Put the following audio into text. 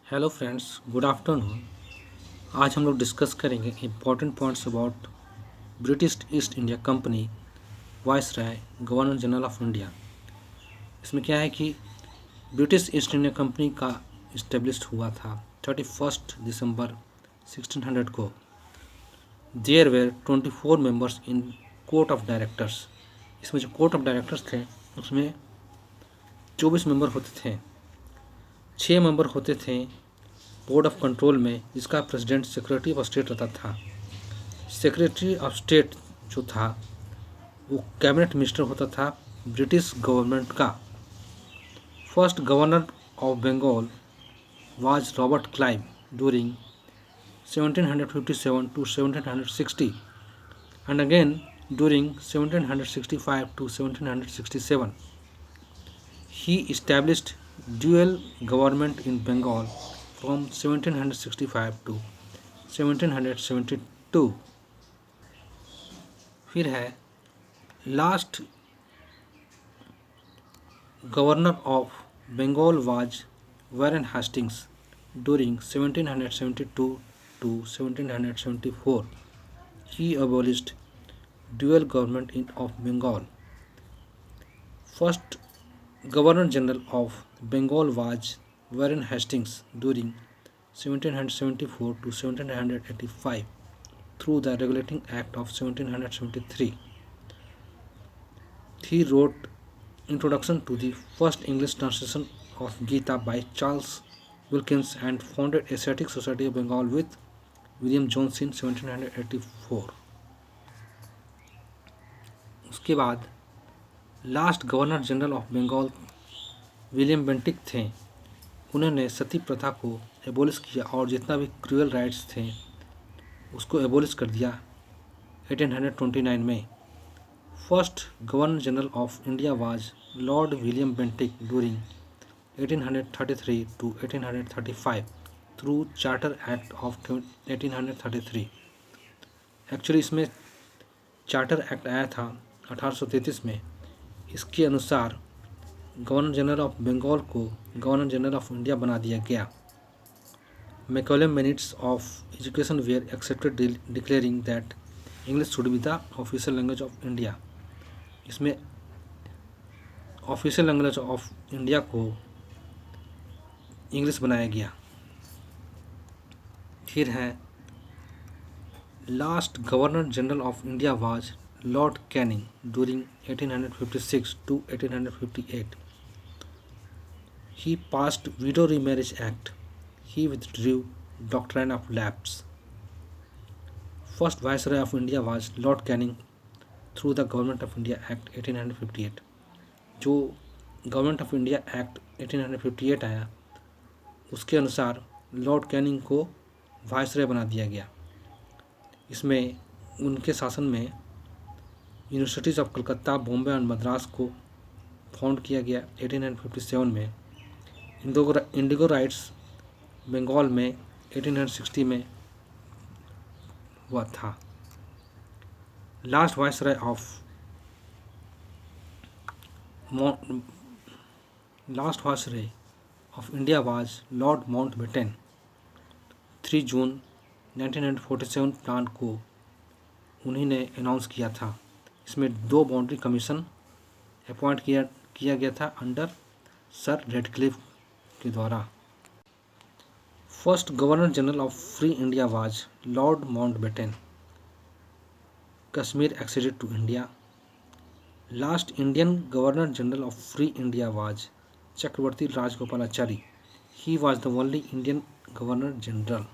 Hello friends, good afternoon. आज हम लोग डिस्कस करेंगे important points about British East India Company viceroy governor general of India. इसमें क्या है कि ब्रिटिश ईस्ट इंडिया कंपनी का इस्टेब्लिश्ड हुआ था 31 दिसंबर 1600 को। There were 24 members in court of directors. इसमें जो कोर्ट ऑफ डायरेक्टर्स थे उसमें 24 मेंबर होते थे। 6 मेंबर होते थे बोर्ड ऑफ कंट्रोल में, जिसका प्रेसिडेंट सेक्रेटरी ऑफ स्टेट रहता था। सेक्रेटरी ऑफ स्टेट जो था वो कैबिनेट मिनिस्टर होता था ब्रिटिश गवर्नमेंट का। First governor of Bengal was Robert Clive during 1757 to 1760 and again during 1765 to 1767. He established dual government in Bengal from 1765 to 1772. फिर है last governor of Bengal was Warren Hastings during 1772 to 1774. He abolished dual government in of Bengal. First Governor General of Bengal was Warren Hastings during 1774 to 1785 through the Regulating Act of 1773. He wrote introduction to the first English translation of Gita by Charles Wilkins and founded Asiatic Society of Bengal with William Jones in 1784. उसके बाद last governor general of Bengal William Bentinck थे। उन्होंने सती प्रथा को abolish किया और जितना भी क्रूअल राइट्स थे उसको एबोलिश कर दिया 1829 में। First governor general of India was Lord William Bentinck during 1833 to 1835 through charter act of 1833। Actually इसमें चार्टर एक्ट आया था 1833 में। इसके अनुसार गवर्नर जनरल ऑफ बंगाल को गवर्नर जनरल ऑफ इंडिया बना दिया गया। Macaulay minutes of education were accepted declaring that English should be the official language of India. इसमें ऑफिशियल लैंग्वेज ऑफ इंडिया को इंग्लिश बनाया गया। फिर है last governor general of India was Lord Canning during 1856 to 1858. He passed Widow Remarriage Act. He withdrew Doctrine of Lapse. First Viceroy of India was Lord Canning through the Government of India Act 1858. जो government of India act 1858 आया उसके अनुसार Lord Canning को viceroy बना दिया गया। इसमें उनके शासन में यूनिवर्सिटीज़ ऑफ कलकत्ता, बॉम्बे और मद्रास को फाउंड किया गया 1857 में। इंडिगो राइट्स बंगाल में 1860 में हुआ था। Last viceroy of India was Lord Mountbatten. 3 June 1947 plan को उन्हीं ने अनाउंस किया था। इसमें 2 बाउंड्री कमीशन अपॉइंट किया गया था अंडर सर रेडक्लिफ के द्वारा। First governor general of free India was Lord Mountbatten. Kashmir acceded to India. Last Indian governor general of free India was Chakravarti Rajagopalachari. He was the only Indian governor general.